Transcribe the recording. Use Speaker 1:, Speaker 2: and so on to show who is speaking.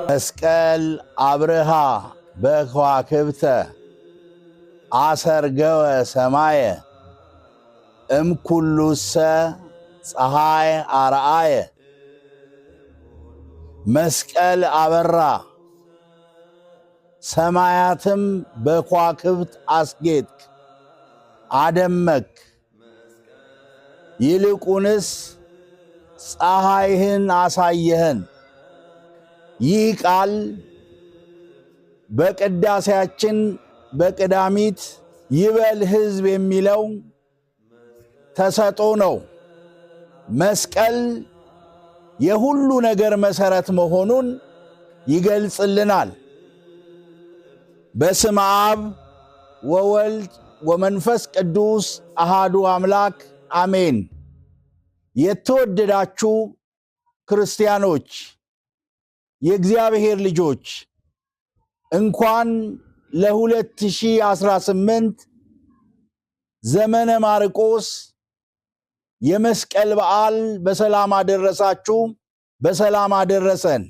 Speaker 1: መስቀል አብርሃ በከዋክብተ አሰርገወ ሰማየ እምኩሉሰ ፀሐይ አርአየ። መስቀል አበራ ሰማያትም በከዋክብት አስጌጥክ አደመክ። ይልቁንስ ፀሐይህን አሳየህን። ይህ ቃል በቅዳሴያችን በቀዳሚት ይበል ሕዝብ የሚለው ተሰጥኦ ነው። መስቀል የሁሉ ነገር መሰረት መሆኑን ይገልጽልናል። በስመ አብ ወወልድ ወመንፈስ ቅዱስ አሃዱ አምላክ አሜን። የተወደዳችሁ ክርስቲያኖች፣ የእግዚአብሔር ልጆች እንኳን ለ2018 ዘመነ ማርቆስ የመስቀል በዓል በሰላም አደረሳችሁ፣ በሰላም አደረሰን።